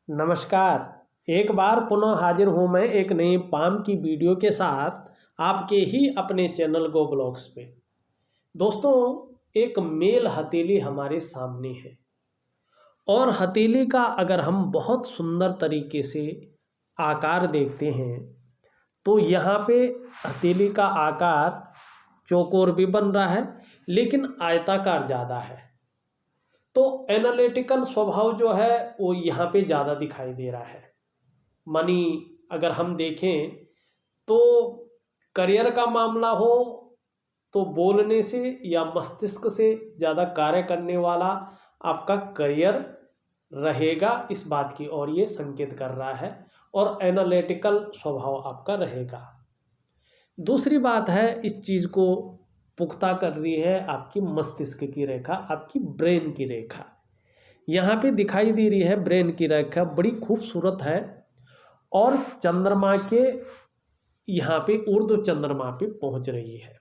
नमस्कार। एक बार पुनः हाजिर हूँ मैं एक नई पाम की वीडियो के साथ आपके ही अपने चैनल गो ब्लॉग्स पे। दोस्तों, एक मेल हथेली हमारे सामने है और हथेली का अगर हम बहुत सुंदर तरीके से आकार देखते हैं तो यहाँ पे हथेली का आकार चौकोर भी बन रहा है लेकिन आयताकार ज़्यादा है। तो एनालिटिकल स्वभाव जो है वो यहाँ पे ज़्यादा दिखाई दे रहा है। मानी अगर हम देखें तो करियर का मामला हो तो बोलने से या मस्तिष्क से ज़्यादा कार्य करने वाला आपका करियर रहेगा, इस बात की ओर ये संकेत कर रहा है और एनालिटिकल स्वभाव आपका रहेगा। दूसरी बात है, इस चीज़ को पुख्ता कर रही है आपकी मस्तिष्क की रेखा, आपकी ब्रेन की रेखा यहाँ पे दिखाई दे रही है। ब्रेन की रेखा बड़ी खूबसूरत है और चंद्रमा के यहाँ पे ऊर्ध्व चंद्रमा पे पहुँच रही है।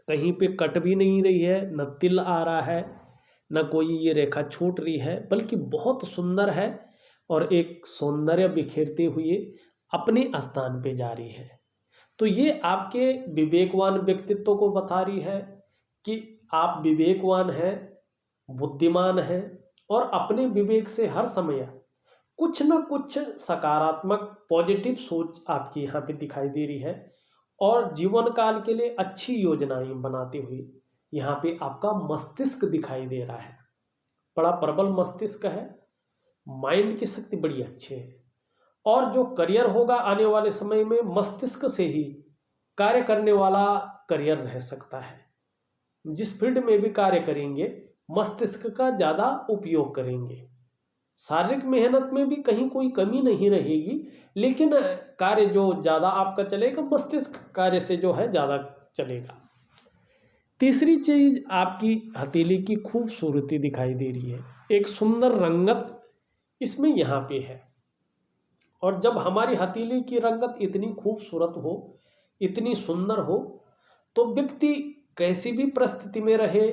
कहीं पे कट भी नहीं रही है, न तिल आ रहा है, न कोई ये रेखा छूट रही है, बल्कि बहुत सुंदर है और एक सौंदर्य बिखेरते हुए अपने स्थान पे जा रही है। तो ये आपके विवेकवान व्यक्तित्व को बता रही है कि आप विवेकवान हैं, बुद्धिमान हैं और अपने विवेक से हर समय कुछ न कुछ सकारात्मक पॉजिटिव सोच आपकी यहाँ पे दिखाई दे रही है और जीवन काल के लिए अच्छी योजनाएं बनाते हुए यहाँ पे आपका मस्तिष्क दिखाई दे रहा है। बड़ा प्रबल मस्तिष्क है, माइंड की शक्ति बड़ी अच्छी है और जो करियर होगा आने वाले समय में मस्तिष्क से ही कार्य करने वाला करियर रह सकता है। जिस फील्ड में भी कार्य करेंगे मस्तिष्क का ज़्यादा उपयोग करेंगे। शारीरिक मेहनत में भी कहीं कोई कमी नहीं रहेगी, लेकिन कार्य जो ज़्यादा आपका चलेगा मस्तिष्क कार्य से जो है ज़्यादा चलेगा। तीसरी चीज़, आपकी हथेली की खूबसूरती दिखाई दे रही है, एक सुंदर रंगत इसमें यहाँ पे है। और जब हमारी हथेली की रंगत इतनी खूबसूरत हो, इतनी सुंदर हो, तो व्यक्ति कैसी भी परिस्थिति में रहे,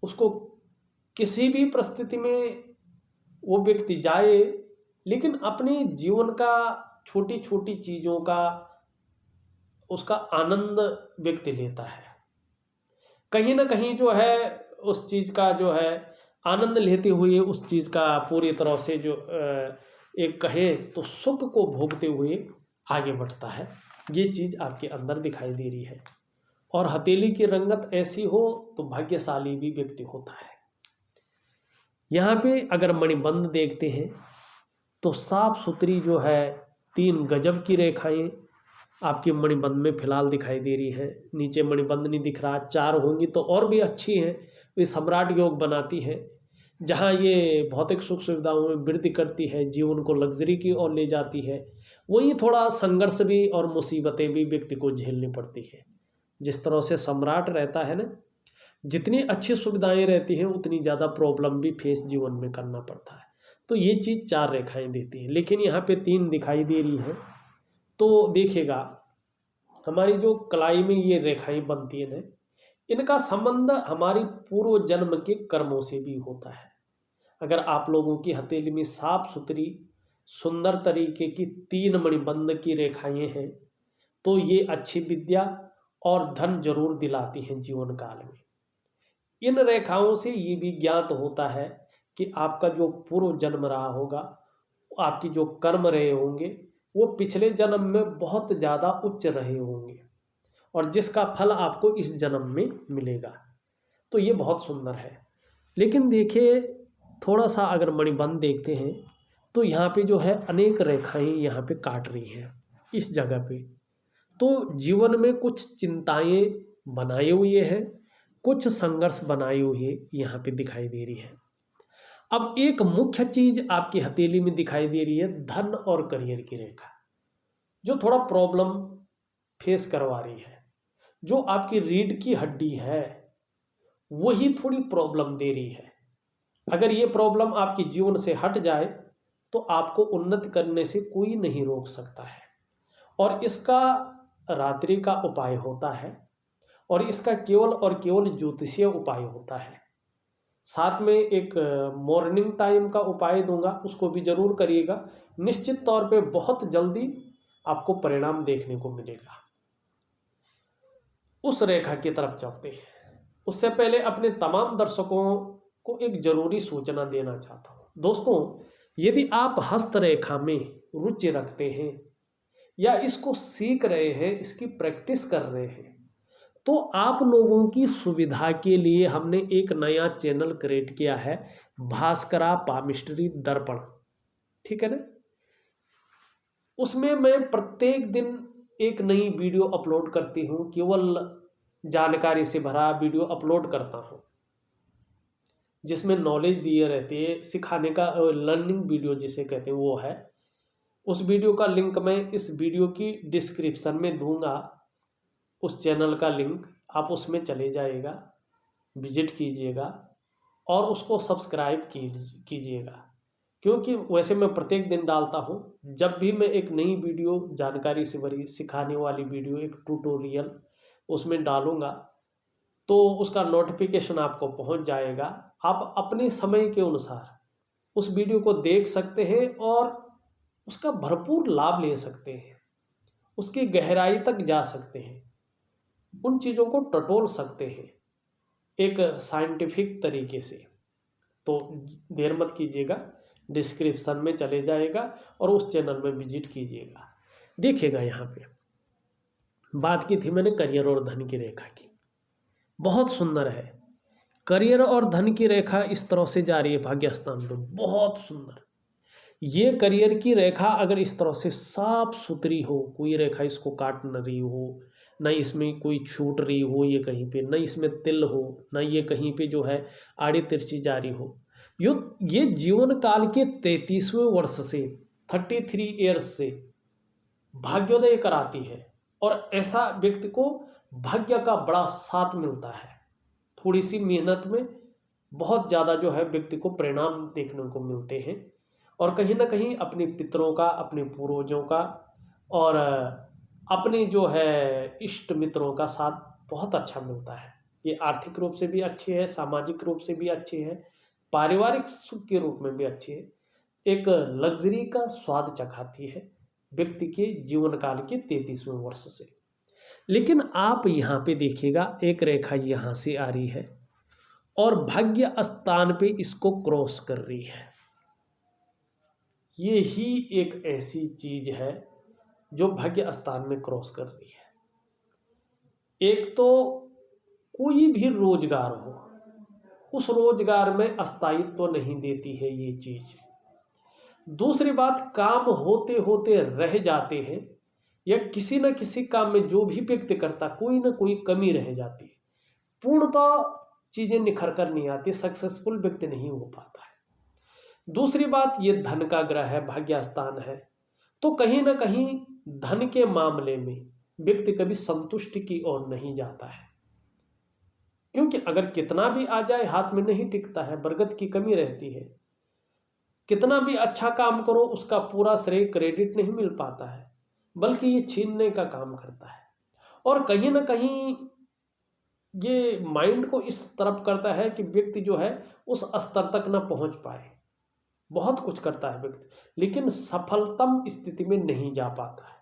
उसको किसी भी परिस्थिति में वो व्यक्ति जाए, लेकिन अपने जीवन का छोटी छोटी चीज़ों का उसका आनंद व्यक्ति लेता है। कहीं ना कहीं जो है उस चीज़ का जो है आनंद लेते हुए उस चीज़ का पूरी तरह से जो एक कहे तो सुख को भोगते हुए आगे बढ़ता है। ये चीज़ आपके अंदर दिखाई दे रही है और हथेली की रंगत ऐसी हो तो भाग्यशाली भी व्यक्ति होता है। यहाँ पे अगर मणिबंध देखते हैं तो साफ सुथरी जो है 3 गजब की रेखाएं आपकी मणिबंध में फिलहाल दिखाई दे रही है। नीचे मणिबंध नहीं दिख रहा, 4 होंगी तो और भी अच्छी हैं। वे सम्राट योग बनाती है, जहाँ ये भौतिक सुख सुविधाओं में वृद्धि करती है, जीवन को लग्जरी की ओर ले जाती है। वही थोड़ा संघर्ष भी और मुसीबतें भी व्यक्ति को झेलनी पड़ती है। जिस तरह से सम्राट रहता है ना, जितनी अच्छी सुविधाएं रहती हैं उतनी ज़्यादा प्रॉब्लम भी फेस जीवन में करना पड़ता है। तो ये चीज़ 4 रेखाएं देती है, लेकिन यहाँ पे 3 दिखाई दे रही हैं। तो देखिएगा, हमारी जो कलाई में ये रेखाएं बनती है ना, इनका संबंध हमारी पूर्व जन्म के कर्मों से भी होता है। अगर आप लोगों की हथेली में साफ सुथरी सुंदर तरीके की 3 मणिबंध की रेखाएं हैं तो ये अच्छी विद्या और धन जरूर दिलाती हैं जीवन काल में। इन रेखाओं से ये भी ज्ञात होता है कि आपका जो पूर्व जन्म रहा होगा, आपकी जो कर्म रहे होंगे वो पिछले जन्म में बहुत ज़्यादा उच्च रहे होंगे और जिसका फल आपको इस जन्म में मिलेगा। तो ये बहुत सुंदर है। लेकिन देखिए, थोड़ा सा अगर मणिबंध देखते हैं तो यहाँ पे जो है अनेक रेखाएं यहाँ पे काट रही हैं इस जगह पे। तो जीवन में कुछ चिंताएं बनाए हुए हैं, कुछ संघर्ष बनाए हुए यहाँ पे दिखाई दे रही है। अब एक मुख्य चीज आपकी हथेली में दिखाई दे रही है, धन और करियर की रेखा, जो थोड़ा प्रॉब्लम फेस करवा रही है। जो आपकी रीढ़ की हड्डी है वही थोड़ी प्रॉब्लम दे रही है। अगर ये प्रॉब्लम आपके जीवन से हट जाए तो आपको उन्नति करने से कोई नहीं रोक सकता है और इसका रात्रि का उपाय होता है और इसका केवल और केवल ज्योतिषीय उपाय होता है। साथ में एक मॉर्निंग टाइम का उपाय दूंगा, उसको भी जरूर करिएगा। निश्चित तौर पे बहुत जल्दी आपको परिणाम देखने को मिलेगा। उस रेखा की तरफ चलते हैं। उससे पहले अपने तमाम दर्शकों को एक जरूरी सूचना देना चाहता हूं। दोस्तों, यदि आप हस्तरेखा में रुचि रखते हैं या इसको सीख रहे हैं, इसकी प्रैक्टिस कर रहे हैं, तो आप लोगों की सुविधा के लिए हमने एक नया चैनल क्रिएट किया है, भास्करा पामिस्ट्री दर्पण। ठीक है ना? उसमें मैं प्रत्येक दिन एक नई वीडियो अपलोड करती हूँ, केवल जानकारी से भरा वीडियो अपलोड करता हूँ, जिसमें नॉलेज दिए रहती है, सिखाने का लर्निंग वीडियो जिसे कहते हैं वो है। उस वीडियो का लिंक मैं इस वीडियो की डिस्क्रिप्शन में दूंगा, उस चैनल का लिंक आप उसमें चले जाइएगा, विजिट कीजिएगा और उसको सब्सक्राइब कीजिएगा, क्योंकि वैसे मैं प्रत्येक दिन डालता हूँ। जब भी मैं एक नई वीडियो जानकारी से भरी सिखाने वाली वीडियो, एक ट्यूटोरियल उसमें डालूंगा, तो उसका नोटिफिकेशन आपको पहुंच जाएगा। आप अपने समय के अनुसार उस वीडियो को देख सकते हैं और उसका भरपूर लाभ ले सकते हैं, उसकी गहराई तक जा सकते हैं, उन चीज़ों को टटोल सकते हैं एक साइंटिफिक तरीके से। तो देर मत कीजिएगा, डिस्क्रिप्शन में चले जाएगा और उस चैनल में विजिट कीजिएगा। देखिएगा, यहाँ पे बात की थी मैंने करियर और धन की रेखा की। बहुत सुंदर है करियर और धन की रेखा, इस तरह से जा रही है भाग्य स्थान में, बहुत सुंदर। ये करियर की रेखा अगर इस तरह से साफ सुथरी हो, कोई रेखा इसको काट न रही हो, न इसमें कोई छूट रही हो ये कहीं पे, न इसमें तिल हो, न ये कहीं पे जो है आड़ी तिरछी जारी हो, ये जीवन काल के 33वें वर्ष से 33 ईयर्स से भाग्योदय कराती है। और ऐसा व्यक्ति को भाग्य का बड़ा साथ मिलता है। थोड़ी सी मेहनत में बहुत ज़्यादा जो है व्यक्ति को परिणाम देखने को मिलते हैं, और कहीं ना कहीं अपने पितरों का, अपने पूर्वजों का और अपने जो है इष्ट मित्रों का साथ बहुत अच्छा मिलता है। ये आर्थिक रूप से भी अच्छी है, सामाजिक रूप से भी अच्छी है, पारिवारिक सुख के रूप में भी अच्छी है। एक लग्जरी का स्वाद चखाती है व्यक्ति के जीवन काल के 33वें वर्ष से। लेकिन आप यहाँ पे देखिएगा, एक रेखा यहाँ से आ रही है और भाग्य स्थान पे इसको क्रॉस कर रही है। ये ही एक ऐसी चीज है जो भाग्य स्थान में क्रॉस कर रही है। एक तो कोई भी रोजगार हो, उस रोजगार में अस्थायित्व नहीं देती है ये चीज। दूसरी बात, काम होते होते रह जाते हैं, या किसी न किसी काम में जो भी व्यक्ति करता कोई ना कोई कमी रह जाती है, पूर्णतः चीजें निखर कर नहीं आती, सक्सेसफुल व्यक्ति नहीं हो पाता है। दूसरी बात, ये धन का ग्रह है, भाग्य स्थान है, तो कहीं ना कहीं धन के मामले में व्यक्ति कभी संतुष्टि की ओर नहीं जाता है, क्योंकि अगर कितना भी आ जाए हाथ में नहीं टिकता है, बरगद की कमी रहती है। कितना भी अच्छा काम करो उसका पूरा श्रेय, क्रेडिट नहीं मिल पाता है, बल्कि ये छीनने का काम करता है। और कहीं ना कहीं ये माइंड को इस तरफ करता है कि व्यक्ति जो है उस स्तर तक ना पहुंच पाए। बहुत कुछ करता है व्यक्ति, लेकिन सफलतम स्थिति में नहीं जा पाता है,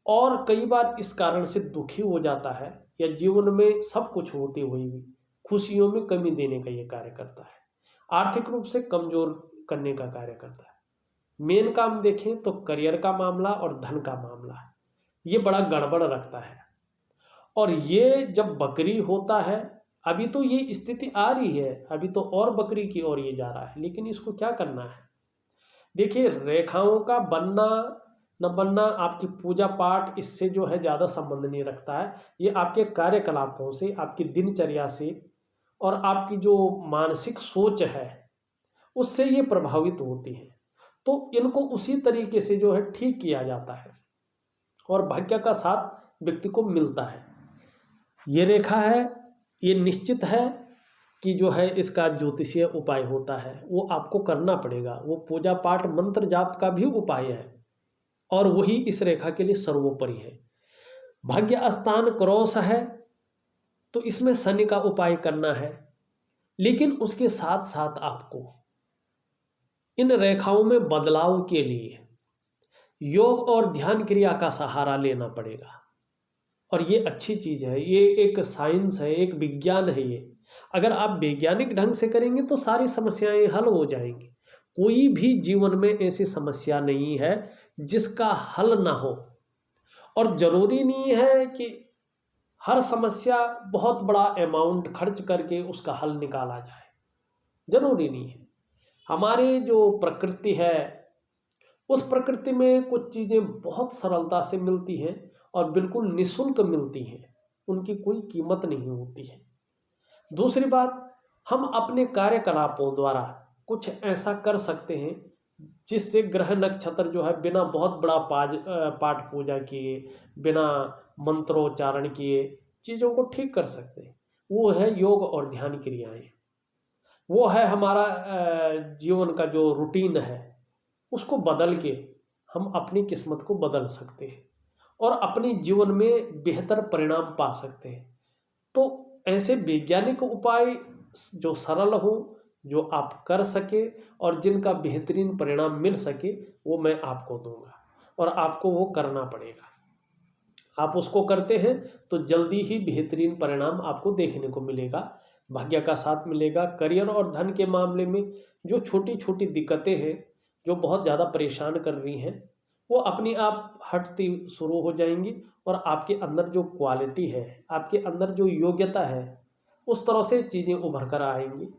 और कई बार इस कारण से दुखी हो जाता है, या जीवन में सब कुछ होते हुए भी खुशियों में कमी देने का ये कार्य करता है, आर्थिक रूप से कमजोर करने का कार्य करता है। मेन काम देखें तो करियर का मामला और धन का मामला है, ये बड़ा गड़बड़ रखता है। और ये जब बकरी होता है, अभी तो ये स्थिति आ रही है, अभी तो और बकरी की ओर ये जा रहा है, लेकिन इसको क्या करना है? देखिए, रेखाओं का बनना न बनना आपकी पूजा पाठ इससे जो है ज़्यादा संबंध नहीं रखता है। ये आपके कार्यकलापों से, आपकी दिनचर्या से और आपकी जो मानसिक सोच है उससे ये प्रभावित होती है। तो इनको उसी तरीके से जो है ठीक किया जाता है और भाग्य का साथ व्यक्ति को मिलता है। ये रेखा है, ये निश्चित है कि जो है इसका ज्योतिषीय उपाय होता है, वो आपको करना पड़ेगा। वो पूजा पाठ मंत्र जाप का भी उपाय है, और वही इस रेखा के लिए सर्वोपरि है। भाग्य स्थान क्रॉस है, तो इसमें शनि का उपाय करना है। लेकिन उसके साथ साथ आपको इन रेखाओं में बदलाव के लिए योग और ध्यान क्रिया का सहारा लेना पड़ेगा। और ये अच्छी चीज़ है, ये एक साइंस है, एक विज्ञान है ये। अगर आप वैज्ञानिक ढंग से करेंगे तो सारी समस्याएं हल हो जाएंगी। कोई भी जीवन में ऐसी समस्या नहीं है जिसका हल ना हो। और ज़रूरी नहीं है कि हर समस्या बहुत बड़ा अमाउंट खर्च करके उसका हल निकाला जाए, ज़रूरी नहीं है। हमारी जो प्रकृति है, उस प्रकृति में कुछ चीज़ें बहुत सरलता से मिलती हैं और बिल्कुल निःशुल्क मिलती हैं, उनकी कोई कीमत नहीं होती है। दूसरी बात, हम अपने कार्यकलापों द्वारा कुछ ऐसा कर सकते हैं जिससे ग्रह नक्षत्र जो है बिना बहुत बड़ा पाठ पूजा किए, बिना मंत्रोच्चारण किए चीज़ों को ठीक कर सकते हैं। वो है योग और ध्यान क्रियाएं। वो है हमारा जीवन का जो रूटीन है, उसको बदल के हम अपनी किस्मत को बदल सकते हैं और अपने जीवन में बेहतर परिणाम पा सकते हैं। तो ऐसे वैज्ञानिक उपाय जो सरल हो, जो आप कर सके और जिनका बेहतरीन परिणाम मिल सके, वो मैं आपको दूंगा और आपको वो करना पड़ेगा। आप उसको करते हैं तो जल्दी ही बेहतरीन परिणाम आपको देखने को मिलेगा, भाग्य का साथ मिलेगा। करियर और धन के मामले में जो छोटी छोटी दिक्कतें हैं, जो बहुत ज़्यादा परेशान कर रही हैं, वो अपने आप हटती शुरू हो जाएंगी और आपके अंदर जो क्वालिटी है, आपके अंदर जो योग्यता है, उस तरह से चीज़ें उभर कर आएंगी।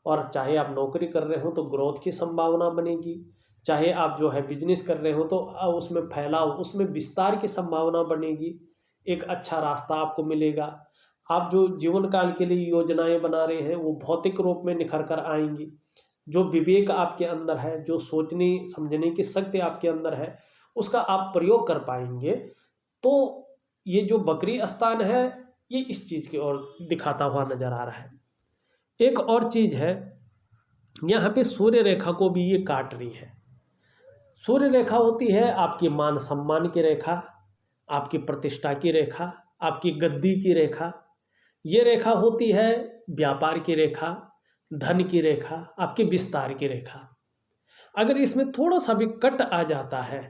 और चाहे आप नौकरी कर रहे हो तो ग्रोथ की संभावना बनेगी, चाहे आप जो है बिजनेस कर रहे हो तो उसमें फैलाव, उसमें विस्तार की संभावना बनेगी, एक अच्छा रास्ता आपको मिलेगा। आप जो जीवन काल के लिए योजनाएं बना रहे हैं वो भौतिक रूप में निखर कर आएंगी। जो विवेक आपके अंदर है, जो सोचने समझने की शक्ति आपके अंदर है, उसका आप प्रयोग कर पाएंगे। तो ये जो बकरी स्थान है, ये इस चीज़ की ओर दिखाता हुआ नजर आ रहा है। एक और चीज़ है, यहाँ पे सूर्य रेखा को भी ये काट रही है। सूर्य रेखा होती है आपकी मान सम्मान की रेखा, आपकी प्रतिष्ठा की रेखा, आपकी गद्दी की रेखा। ये रेखा होती है व्यापार की रेखा, धन की रेखा, आपके विस्तार की रेखा। अगर इसमें थोड़ा सा भी कट आ जाता है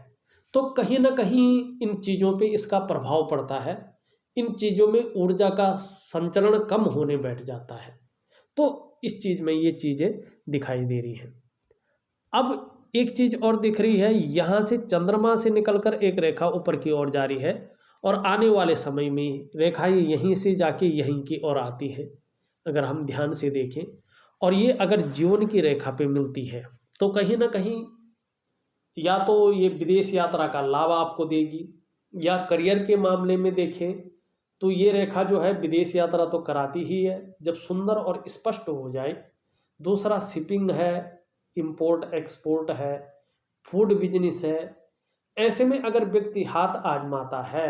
तो कहीं ना कहीं इन चीज़ों पे इसका प्रभाव पड़ता है, इन चीज़ों में ऊर्जा का संचरण कम होने बैठ जाता है। तो इस चीज़ में ये चीज़ें दिखाई दे रही हैं। अब एक चीज़ और दिख रही है, यहाँ से चंद्रमा से निकलकर एक रेखा ऊपर की ओर जा रही है और आने वाले समय में रेखाएं यहीं से जाके यहीं की ओर आती है, अगर हम ध्यान से देखें। और ये अगर जीवन की रेखा पे मिलती है तो कहीं ना कहीं या तो ये विदेश यात्रा का लाभ आपको देगी, या करियर के मामले में देखें तो ये रेखा जो है विदेश यात्रा तो कराती ही है जब सुंदर और स्पष्ट हो जाए। दूसरा शिपिंग है, इंपोर्ट एक्सपोर्ट है, फूड बिजनेस है। ऐसे में अगर व्यक्ति हाथ आजमाता है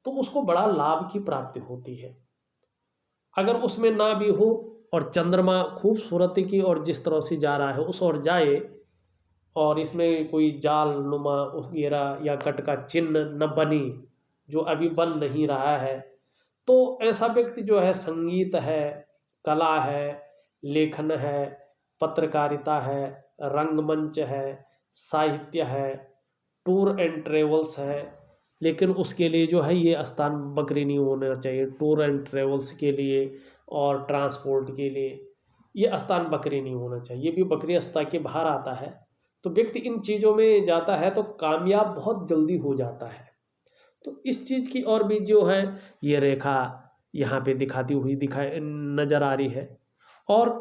तो उसको बड़ा लाभ की प्राप्ति होती है। अगर उसमें ना भी हो और चंद्रमा खूबसूरती की और जिस तरह से जा रहा है उस ओर जाए, और इसमें कोई जाल नुमा वगैरह या कट का चिन्ह न बने, जो अभी बन नहीं रहा है, तो ऐसा व्यक्ति जो है संगीत है, कला है, लेखन है, पत्रकारिता है, रंगमंच है, साहित्य है, टूर एंड ट्रेवल्स है। लेकिन उसके लिए जो है ये स्थान बकरी नहीं होना चाहिए। टूर एंड ट्रेवल्स के लिए और ट्रांसपोर्ट के लिए ये स्थान बकरी नहीं होना चाहिए, ये भी बकरी स्थान के बाहर आता है। तो व्यक्ति इन चीज़ों में जाता है तो कामयाब बहुत जल्दी हो जाता है। तो इस चीज़ की और भी जो है ये रेखा यहाँ पे दिखाती हुई नज़र आ रही है। और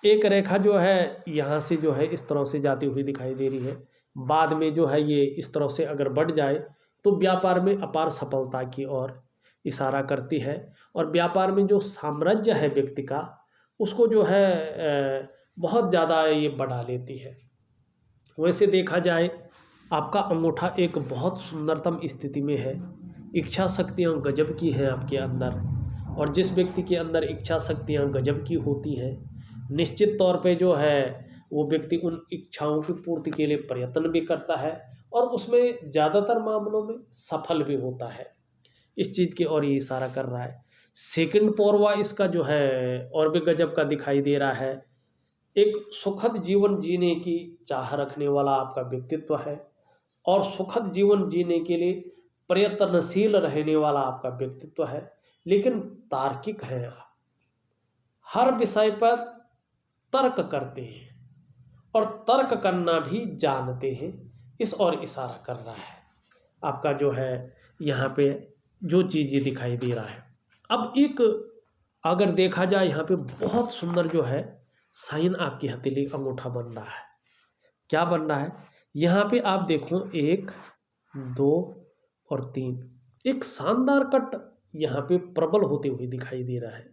एक रेखा जो है यहाँ से जो है इस तरह से जाती हुई दिखाई दे रही है। बाद में जो है ये इस तरह से अगर बढ़ जाए तो व्यापार में अपार सफलता की ओर इशारा करती है। और व्यापार में जो साम्राज्य है व्यक्ति का, उसको जो है बहुत ज़्यादा ये बढ़ा लेती है। वैसे देखा जाए आपका अंगूठा एक बहुत सुंदरतम स्थिति में है, इच्छा शक्तियाँ गजब की हैं आपके अंदर। और जिस व्यक्ति के अंदर इच्छा शक्तियाँ गजब की होती हैं, निश्चित तौर पे जो है वो व्यक्ति उन इच्छाओं की पूर्ति के लिए प्रयत्न भी करता है और उसमें ज़्यादातर मामलों में सफल भी होता है। इस चीज़ की ओर ये इशारा कर रहा है। सेकंड पौरवा इसका जो है और भी गजब का दिखाई दे रहा है। एक सुखद जीवन जीने की चाह रखने वाला आपका व्यक्तित्व है और सुखद जीवन जीने के लिए प्रयत्नशील रहने वाला आपका व्यक्तित्व है, लेकिन तार्किक है आप। हर विषय पर तर्क करते हैं और तर्क करना भी जानते हैं, इस और इशारा कर रहा है आपका जो है यहाँ पे जो चीज़ ये दिखाई दे रहा है। अब एक अगर देखा जाए यहाँ पे बहुत सुंदर जो है साइन आपकी हथेली अंगूठा बन रहा है। क्या बन रहा है यहाँ पे आप देखो 1 2 और 3, एक शानदार कट यहाँ पे प्रबल होते हुए दिखाई दे रहा है।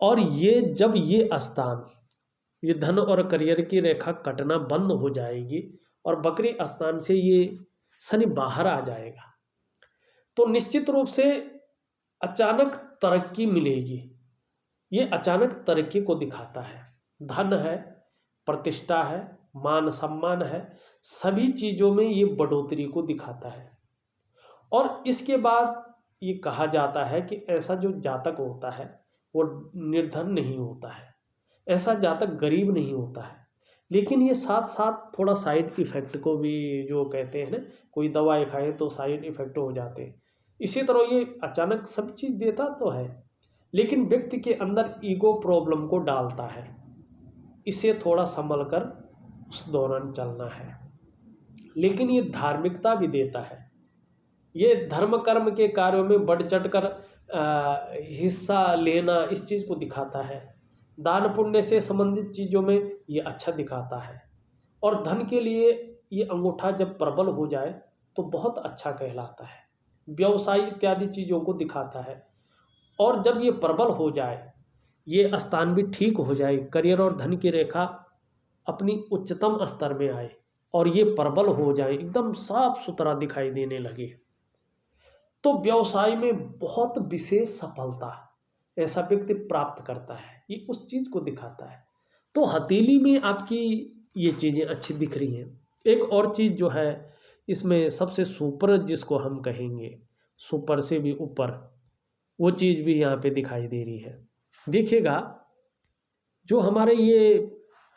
और ये जब ये स्थान, ये धन और करियर की रेखा कटना बंद हो जाएगी और बकरी स्थान से ये शनि बाहर आ जाएगा, तो निश्चित रूप से अचानक तरक्की मिलेगी। ये अचानक तरक्की को दिखाता है। धन है, प्रतिष्ठा है, मान सम्मान है, सभी चीज़ों में ये बढ़ोतरी को दिखाता है। और इसके बाद ये कहा जाता है कि ऐसा जो जातक होता है वो निर्धन नहीं होता है, ऐसा जातक गरीब नहीं होता है, लेकिन ये साथ साथ थोड़ा साइड इफ़ेक्ट को भी जो कहते हैं ना, कोई दवाई खाए तो साइड इफ़ेक्ट हो जाते हैं, इसी तरह ये अचानक सब चीज़ देता तो है, लेकिन व्यक्ति के अंदर ईगो प्रॉब्लम को डालता है। इसे थोड़ा संभल कर उस दौरान चलना है। लेकिन ये धार्मिकता भी देता है, ये धर्म कर्म के कार्यों में बढ़ चढ़ कर हिस्सा लेना इस चीज़ को दिखाता है। दान पुण्य से संबंधित चीज़ों में ये अच्छा दिखाता है। और धन के लिए ये अंगूठा जब प्रबल हो जाए तो बहुत अच्छा कहलाता है। व्यवसाय इत्यादि चीज़ों को दिखाता है। और जब ये प्रबल हो जाए, ये स्थान भी ठीक हो जाए, करियर और धन की रेखा अपनी उच्चतम स्तर में आए और ये प्रबल हो जाए, एकदम साफ सुथरा दिखाई देने लगे, तो व्यवसाय में बहुत विशेष सफलता ऐसा व्यक्ति प्राप्त करता है। ये उस चीज़ को दिखाता है। तो हथेली में आपकी ये चीज़ें अच्छी दिख रही हैं। एक और चीज़ जो है इसमें सबसे सुपर जिसको हम कहेंगे, सुपर से भी ऊपर, वो चीज़ भी यहाँ पे दिखाई दे रही है। देखिएगा जो हमारे ये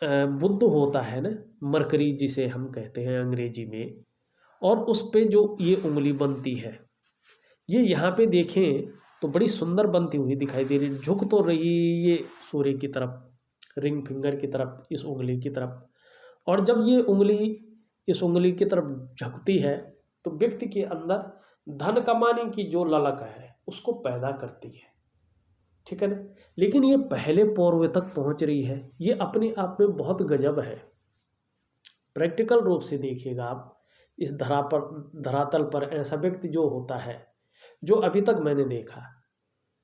बुध होता है ना, मरकरी जिसे हम कहते हैं अंग्रेजी में, और उस पे जो ये उंगली बनती है, ये यहाँ पे देखें तो बड़ी सुंदर बनती हुई दिखाई दे रही, झुक तो रही ये सूर्य की तरफ, रिंग फिंगर की तरफ, इस उंगली की तरफ। और जब ये उंगली इस उंगली की तरफ झुकती है तो व्यक्ति के अंदर धन कमाने की जो ललक है उसको पैदा करती है, ठीक है ना। लेकिन ये पहले पौरवे तक पहुंच रही है, ये अपने आप में बहुत गजब है। प्रैक्टिकल रूप से देखिएगा आप, इस धरातल पर ऐसा व्यक्ति जो होता है, जो अभी तक मैंने देखा,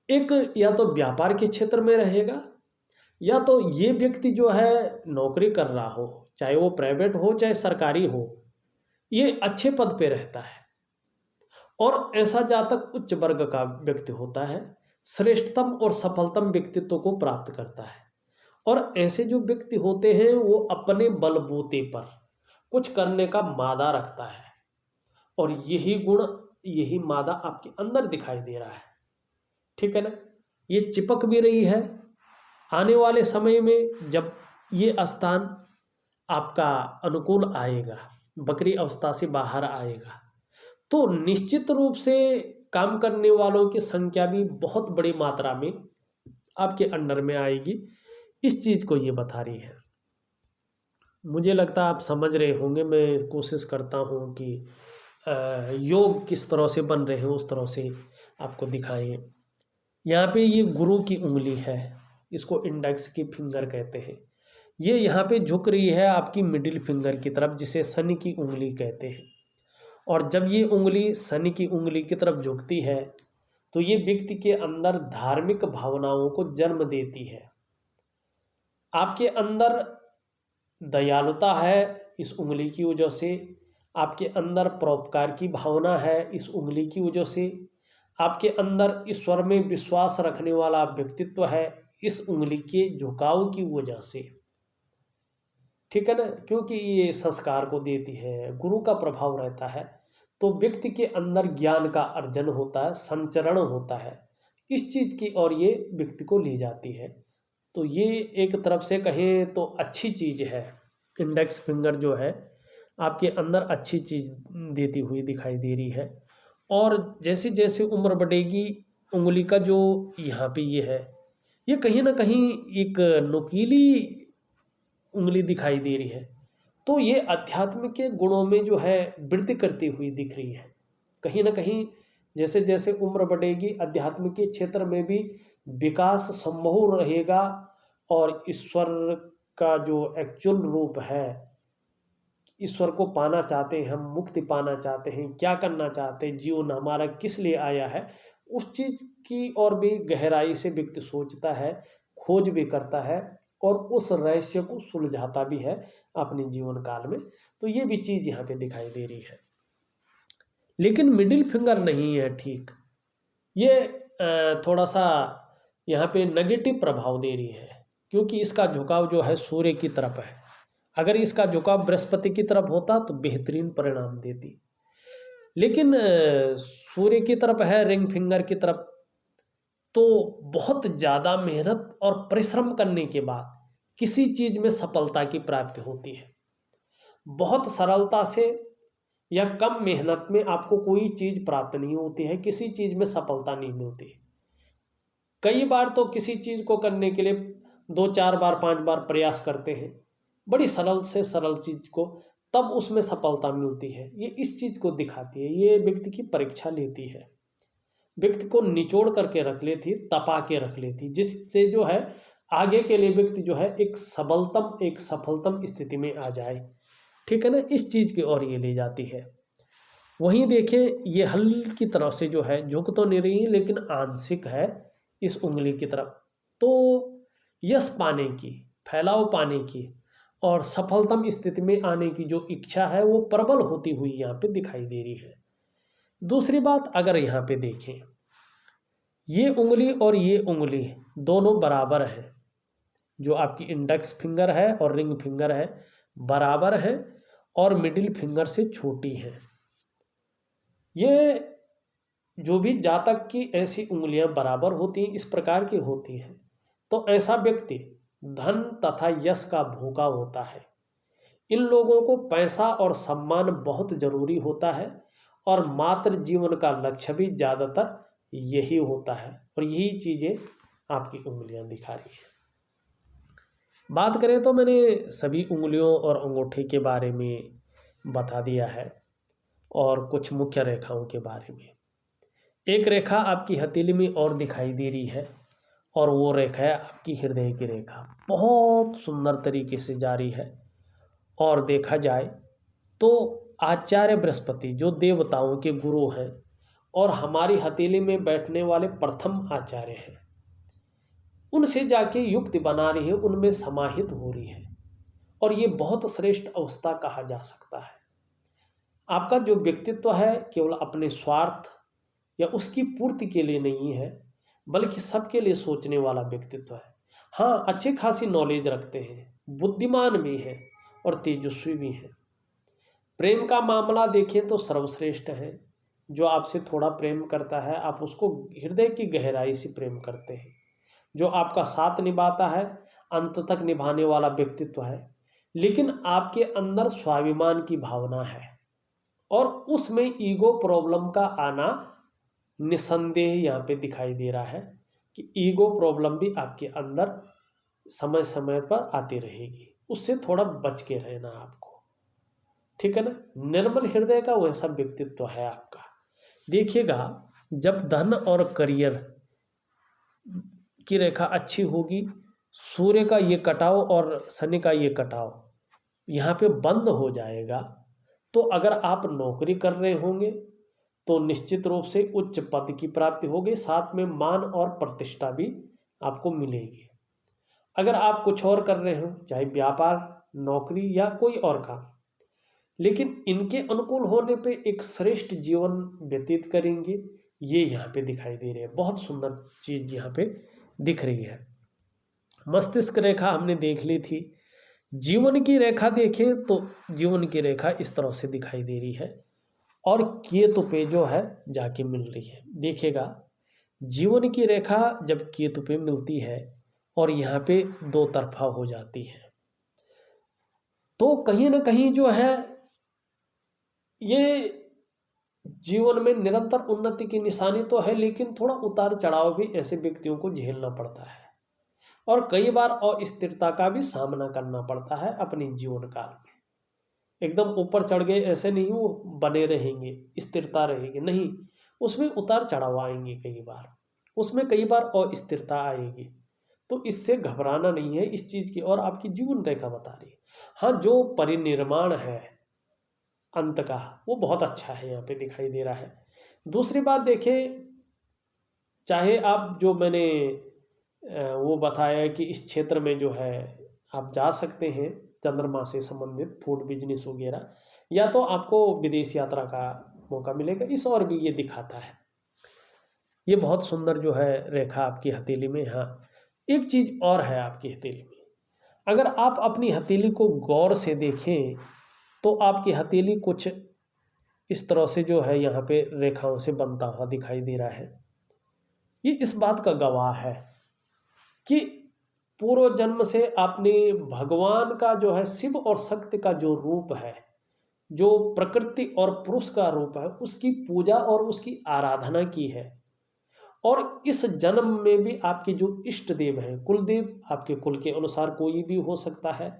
एक या तो व्यापार के क्षेत्र में रहेगा, या तो ये व्यक्ति जो है नौकरी कर रहा हो, चाहे वो प्राइवेट हो चाहे सरकारी हो, ये अच्छे पद पे रहता है। और ऐसा जातक उच्च वर्ग का व्यक्ति होता है, श्रेष्ठतम और सफलतम व्यक्तित्व को प्राप्त करता है। और ऐसे जो व्यक्ति होते हैं वो अपने बलबूते पर कुछ करने का मादा रखता है, और यही गुण, यही मादा आपके अंदर दिखाई दे रहा है, ठीक है ना। ये चिपक भी रही है। आने वाले समय में जब ये स्थान आपका अनुकूल आएगा, बकरी अवस्था से बाहर आएगा, तो निश्चित रूप से काम करने वालों की संख्या भी बहुत बड़ी मात्रा में आपके अंडर में आएगी। इस चीज़ को ये बता रही है। मुझे लगता है आप समझ रहे होंगे। मैं कोशिश करता हूँ कि योग किस तरह से बन रहे हैं उस तरह से आपको दिखाएं। यहाँ पे ये गुरु की उंगली है, इसको इंडेक्स की फिंगर कहते हैं। ये यहाँ पे झुक रही है आपकी मिडिल फिंगर की तरफ, जिसे शनि की उंगली कहते हैं। और जब ये उंगली शनि की उंगली की तरफ झुकती है तो ये व्यक्ति के अंदर धार्मिक भावनाओं को जन्म देती है। आपके अंदर दयालुता है इस उंगली की वजह से, आपके अंदर परोपकार की भावना है इस उंगली की वजह से, आपके अंदर ईश्वर में विश्वास रखने वाला व्यक्तित्व है इस उंगली के झुकाव की वजह से, ठीक है ना। क्योंकि ये संस्कार को देती है, गुरु का प्रभाव रहता है, तो व्यक्ति के अंदर ज्ञान का अर्जन होता है, संचरण होता है। इस चीज़ की और ये व्यक्ति को ली जाती है। तो ये एक तरफ से कहें तो अच्छी चीज़ है। इंडेक्स फिंगर जो है आपके अंदर अच्छी चीज़ देती हुई दिखाई दे रही है। और जैसे जैसे उम्र बढ़ेगी, उंगली का जो यहाँ पे ये है, ये कहीं ना कहीं एक नुकीली उंगली दिखाई दे रही है। तो ये अध्यात्म के गुणों में जो है वृद्धि करती हुई दिख रही है। कहीं ना कहीं जैसे जैसे उम्र बढ़ेगी, अध्यात्म के क्षेत्र में भी विकास संभव रहेगा। और ईश्वर का जो एक्चुअल रूप है, ईश्वर को पाना चाहते हैं हम, मुक्ति पाना चाहते हैं, क्या करना चाहते हैं, जीवन हमारा किस लिए आया है, उस चीज़ की और भी गहराई से व्यक्ति सोचता है, खोज भी करता है और उस रहस्य को सुलझाता भी है अपने जीवन काल में। तो ये भी चीज़ यहाँ पे दिखाई दे रही है। लेकिन मिडिल फिंगर नहीं है ठीक, ये थोड़ा सा यहाँ पे नेगेटिव प्रभाव दे रही है, क्योंकि इसका झुकाव जो है सूर्य की तरफ है। अगर इसका झुकाव बृहस्पति की तरफ होता तो बेहतरीन परिणाम देती, लेकिन सूर्य की तरफ है, रिंग फिंगर की तरफ। तो बहुत ज़्यादा मेहनत और परिश्रम करने के बाद किसी चीज़ में सफलता की प्राप्ति होती है। बहुत सरलता से या कम मेहनत में आपको कोई चीज़ प्राप्त नहीं होती है, किसी चीज़ में सफलता नहीं मिलती। कई बार तो किसी चीज़ को करने के लिए 2-4 बार 5 बार प्रयास करते हैं, बड़ी सरल से सरल चीज़ को, तब उसमें सफलता मिलती है। ये इस चीज़ को दिखाती है, ये व्यक्ति की परीक्षा लेती है, व्यक्ति को निचोड़ करके रख लेती, तपा के रख लेती, जिससे जो है आगे के लिए व्यक्ति जो है एक सबलतम, एक सफलतम स्थिति में आ जाए। ठीक है ना, इस चीज़ की ओर ये ले जाती है। वहीं देखें, ये हल्की तरफ से जो है झुक तो नहीं रही, लेकिन आंशिक है इस उंगली की तरफ। तो यश पाने की, फैलाव पाने की और सफलतम स्थिति में आने की जो इच्छा है वो प्रबल होती हुई यहाँ पे दिखाई दे रही है। दूसरी बात, अगर यहाँ पे देखें, ये उंगली और ये उंगली दोनों बराबर है। जो आपकी इंडेक्स फिंगर है और रिंग फिंगर है बराबर है और मिडिल फिंगर से छोटी है। ये जो भी जातक की ऐसी उंगलियां बराबर होती हैं, इस प्रकार की होती हैं, तो ऐसा व्यक्ति धन तथा यश का भूखा होता है। इन लोगों को पैसा और सम्मान बहुत जरूरी होता है और मात्र जीवन का लक्ष्य भी ज़्यादातर यही होता है। और यही चीज़ें आपकी उंगलियां दिखा रही हैं। बात करें तो मैंने सभी उंगलियों और अंगूठे के बारे में बता दिया है और कुछ मुख्य रेखाओं के बारे में। एक रेखा आपकी हथेली में और दिखाई दे रही है और वो रेखा है आपकी हृदय की रेखा, बहुत सुंदर तरीके से जा रही है। और देखा जाए तो आचार्य बृहस्पति जो देवताओं के गुरु हैं और हमारी हथेली में बैठने वाले प्रथम आचार्य हैं, उनसे जाके युक्ति बना रही है, उनमें समाहित हो रही है। और ये बहुत श्रेष्ठ अवस्था कहा जा सकता है। आपका जो व्यक्तित्व है केवल अपने स्वार्थ या उसकी पूर्ति के लिए नहीं है, बल्कि सबके लिए सोचने वाला व्यक्तित्व है। हाँ, अच्छी खासी नॉलेज रखते हैं, बुद्धिमान भी हैं और तेजस्वी भी हैं। प्रेम का मामला देखें तो सर्वश्रेष्ठ है। जो आपसे थोड़ा प्रेम करता है, आप उसको हृदय की गहराई से प्रेम करते हैं। जो आपका साथ निभाता है, अंत तक निभाने वाला व्यक्तित्व है। लेकिन आपके अंदर स्वाभिमान की भावना है और उसमें ईगो प्रॉब्लम का आना निसंदेह यहाँ पे दिखाई दे रहा है कि ईगो प्रॉब्लम भी आपके अंदर समय समय पर आती रहेगी। उससे थोड़ा बच के रहना आपको, ठीक है ना। निर्मल हृदय का वैसा व्यक्तित्व है आपका। देखिएगा, जब धन और करियर की रेखा अच्छी होगी, सूर्य का ये कटाव और शनि का ये कटाव यहाँ पे बंद हो जाएगा, तो अगर आप नौकरी कर रहे होंगे तो निश्चित रूप से उच्च पद की प्राप्ति होगी, साथ में मान और प्रतिष्ठा भी आपको मिलेगी। अगर आप कुछ और कर रहे हो, चाहे व्यापार, नौकरी या कोई और काम, लेकिन इनके अनुकूल होने पे एक श्रेष्ठ जीवन व्यतीत करेंगे, ये यहाँ पे दिखाई दे रहे हैं। बहुत सुंदर चीज यहाँ पे दिख रही है। मस्तिष्क रेखा हमने देख ली थी। जीवन की रेखा देखें तो जीवन की रेखा इस तरह से दिखाई दे रही है और केतु पे जो है जाके मिल रही है। देखिएगा, जीवन की रेखा जब केतु पे मिलती है और यहाँ पे दो तरफा हो जाती है, तो कहीं ना कहीं जो है ये जीवन में निरंतर उन्नति की निशानी तो है, लेकिन थोड़ा उतार चढ़ाव भी ऐसे व्यक्तियों को झेलना पड़ता है और कई बार अस्थिरता का भी सामना करना पड़ता है अपने जीवन काल में। एकदम ऊपर चढ़ गए ऐसे नहीं वो बने रहेंगे, स्थिरता रहेगी नहीं, उसमें उतार चढ़ाव आएंगे, कई बार उसमें कई बार अस्थिरता आएगी। तो इससे घबराना नहीं है इस चीज की, और आपकी जीवन रेखा बता रही है। हाँ, जो परिनिर्माण है अंत का वो बहुत अच्छा है, यहाँ पे दिखाई दे रहा है। दूसरी बात देखें, चाहे आप जो मैंने वो बताया कि इस क्षेत्र में जो है आप जा सकते हैं चंद्रमा से संबंधित फूड बिजनेस वगैरह, या तो आपको विदेश यात्रा का मौका मिलेगा, इस और भी ये दिखाता है। ये बहुत सुंदर जो है रेखा आपकी हथेली में। हाँ, एक चीज और है आपकी हथेली में, अगर आप अपनी हथेली को गौर से देखें तो आपकी हथेली कुछ इस तरह से जो है यहाँ पे रेखाओं से बनता हुआ दिखाई दे रहा है। ये इस बात का गवाह है कि पूर्व जन्म से आपने भगवान का जो है शिव और शक्ति का जो रूप है, जो प्रकृति और पुरुष का रूप है, उसकी पूजा और उसकी आराधना की है। और इस जन्म में भी आपके जो इष्ट देव हैं, कुल देव आपके कुल के अनुसार कोई भी हो सकता है,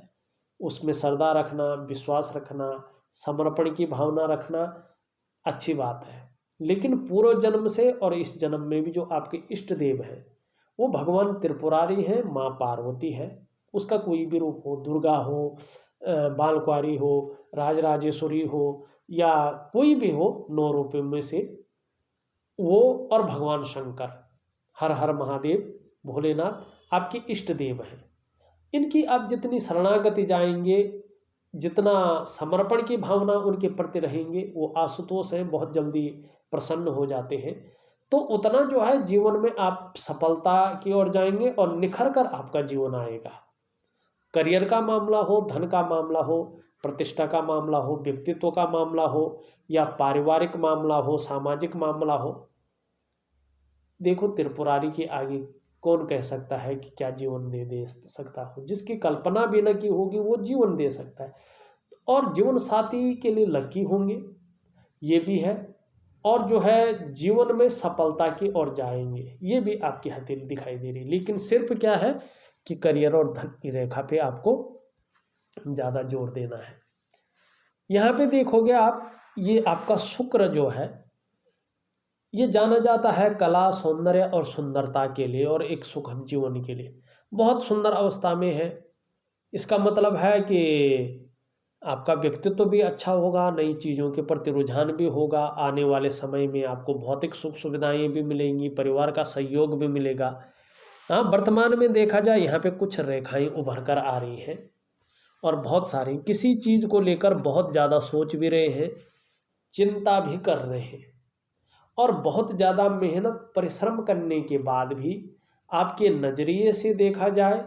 उसमें श्रद्धा रखना, विश्वास रखना, समर्पण की भावना रखना अच्छी बात है। लेकिन पूर्व जन्म से और इस जन्म में भी जो आपके इष्ट देव हैं वो भगवान त्रिपुरारी हैं, माँ पार्वती है, उसका कोई भी रूप हो, दुर्गा हो, बालकुआरी हो, राजराजेश्वरी हो, या कोई भी हो 9 रूपों में से वो, और भगवान शंकर, हर हर महादेव, भोलेनाथ आपके इष्ट देव हैं। इनकी आप जितनी शरणागति जाएंगे, जितना समर्पण की भावना उनके प्रति रहेंगे, वो आशुतोष हैं बहुत जल्दी प्रसन्न हो जाते हैं, तो उतना जो है जीवन में आप सफलता की ओर जाएंगे और निखर कर आपका जीवन आएगा। करियर का मामला हो, धन का मामला हो, प्रतिष्ठा का मामला हो, व्यक्तित्व का मामला हो, या पारिवारिक मामला हो, सामाजिक मामला हो, देखो त्रिपुरारी के आगे कौन कह सकता है कि क्या जीवन दे सकता हो। जिसकी कल्पना भी न की होगी वो जीवन दे सकता है। और जीवन साथी के लिए लकी होंगे, ये भी है, और जो है जीवन में सफलता की ओर जाएंगे, ये भी आपकी हथेली दिखाई दे रही है। लेकिन सिर्फ क्या है कि करियर और धन की रेखा पे आपको ज़्यादा जोर देना है। यहाँ पे देखोगे आप, ये आपका शुक्र जो है ये जाना जाता है कला, सौंदर्य और सुंदरता के लिए और एक सुखद जीवन के लिए। बहुत सुंदर अवस्था में है। इसका मतलब है कि आपका व्यक्तित्व भी अच्छा होगा, नई चीज़ों के प्रति रुझान भी होगा, आने वाले समय में आपको भौतिक सुख सुविधाएं भी मिलेंगी, परिवार का सहयोग भी मिलेगा। हाँ, वर्तमान में देखा जाए यहाँ पे कुछ रेखाएं उभर कर आ रही हैं और बहुत सारी किसी चीज़ को लेकर बहुत ज़्यादा सोच भी रहे हैं, चिंता भी कर रहे हैं, और बहुत ज़्यादा मेहनत परिश्रम करने के बाद भी आपके नज़रिए से देखा जाए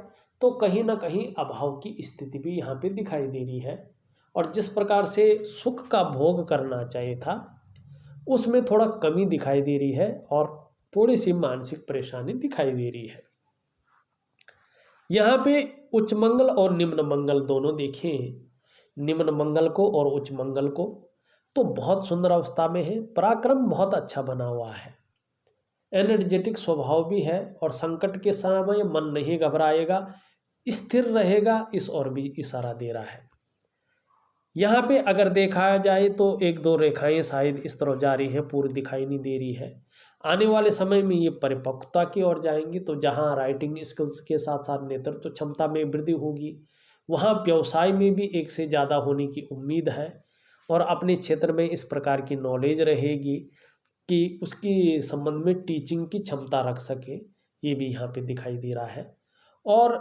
तो कहीं ना कहीं अभाव की स्थिति भी यहाँ पे दिखाई दे रही है। और जिस प्रकार से सुख का भोग करना चाहिए था उसमें थोड़ा कमी दिखाई दे रही है और थोड़ी सी मानसिक परेशानी दिखाई दे रही है। यहाँ पे उच्च मंगल और निम्न मंगल दोनों देखें, निम्न मंगल को और उच्च मंगल को, तो बहुत सुंदर अवस्था में है। पराक्रम बहुत अच्छा बना हुआ है, एनर्जेटिक स्वभाव भी है, और संकट के समय मन नहीं घबराएगा, स्थिर रहेगा, इस और भी इशारा दे रहा है। यहाँ पे अगर देखा जाए तो एक दो रेखाएं शायद इस तरह जारी हैं, पूरी दिखाई नहीं दे रही है। आने वाले समय में ये परिपक्वता की ओर जाएंगी, तो जहाँ राइटिंग स्किल्स के साथ साथ नेतृत्व क्षमता में वृद्धि होगी, वहाँ व्यवसाय में भी एक से ज़्यादा होने की उम्मीद है, और अपने क्षेत्र में इस प्रकार की नॉलेज रहेगी कि उसकी संबंध में टीचिंग की क्षमता रख सके, ये भी यहाँ पे दिखाई दे रहा है। और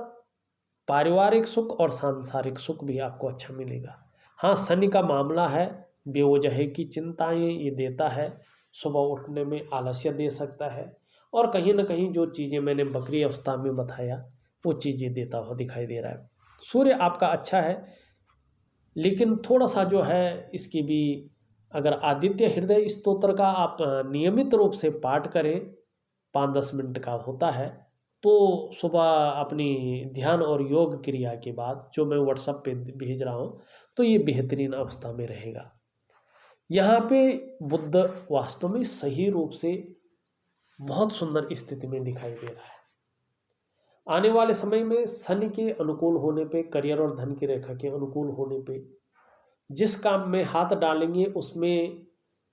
पारिवारिक सुख और सांसारिक सुख भी आपको अच्छा मिलेगा। हाँ, शनि का मामला है, बेवजह की चिंताएं ये देता है, सुबह उठने में आलस्य दे सकता है, और कहीं ना कहीं जो चीज़ें मैंने बकरी अवस्था में बताया वो चीज़ें देता हुआ दिखाई दे रहा है। सूर्य आपका अच्छा है, लेकिन थोड़ा सा जो है इसकी भी, अगर आदित्य हृदय स्तोत्र का आप नियमित रूप से पाठ करें 5-10 मिनट का होता है, तो सुबह अपनी ध्यान और योग क्रिया के बाद जो मैं व्हाट्सएप पे भेज रहा हूँ, तो ये बेहतरीन अवस्था में रहेगा। यहाँ पे बुध वास्तव में सही रूप से बहुत सुंदर स्थिति में दिखाई दे रहा है। आने वाले समय में शनि के अनुकूल होने पे, करियर और धन की रेखा के अनुकूल होने पे, जिस काम में हाथ डालेंगे उसमें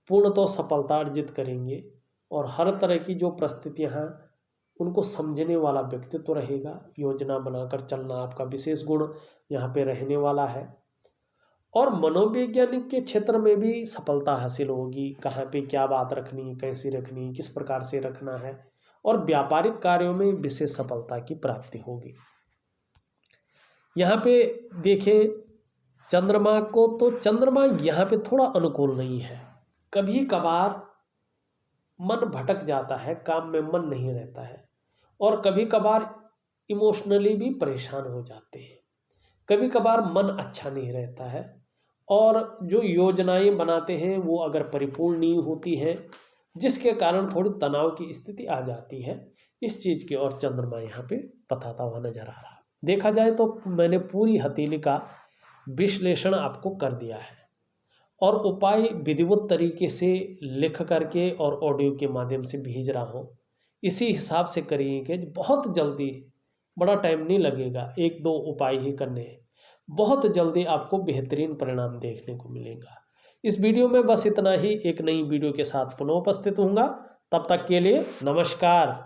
पूर्णतः सफलता अर्जित करेंगे और हर तरह की जो परिस्थितियाँ हैं उनको समझने वाला व्यक्तित्व रहेगा। योजना बनाकर चलना आपका विशेष गुण यहाँ पे रहने वाला है और मनोवैज्ञानिक के क्षेत्र में भी सफलता हासिल होगी। कहाँ पे क्या बात रखनी, कैसी रखनी, किस प्रकार से रखना है, और व्यापारिक कार्यों में विशेष सफलता की प्राप्ति होगी। यहाँ पे देखें चंद्रमा को, तो चंद्रमा यहाँ पे थोड़ा अनुकूल नहीं है। कभी कभार मन भटक जाता है, काम में मन नहीं रहता है और कभी कभार इमोशनली भी परेशान हो जाते हैं। कभी कभार मन अच्छा नहीं रहता है और जो योजनाएं बनाते हैं वो अगर परिपूर्ण नहीं होती हैं, जिसके कारण थोड़ी तनाव की स्थिति आ जाती है। इस चीज़ की ओर चंद्रमा यहाँ पे बताता हुआ नजर आ रहा है। देखा जाए तो मैंने पूरी हथेली का विश्लेषण आपको कर दिया है और उपाय विधिवत तरीके से लिख करके और ऑडियो के माध्यम से भेज रहा हूँ। इसी हिसाब से करिए, बहुत जल्दी, बड़ा टाइम नहीं लगेगा, 1-2 उपाय ही करने हैं, बहुत जल्दी आपको बेहतरीन परिणाम देखने को मिलेगा। इस वीडियो में बस इतना ही। एक नई वीडियो के साथ पुनः उपस्थित होऊंगा, तब तक के लिए नमस्कार।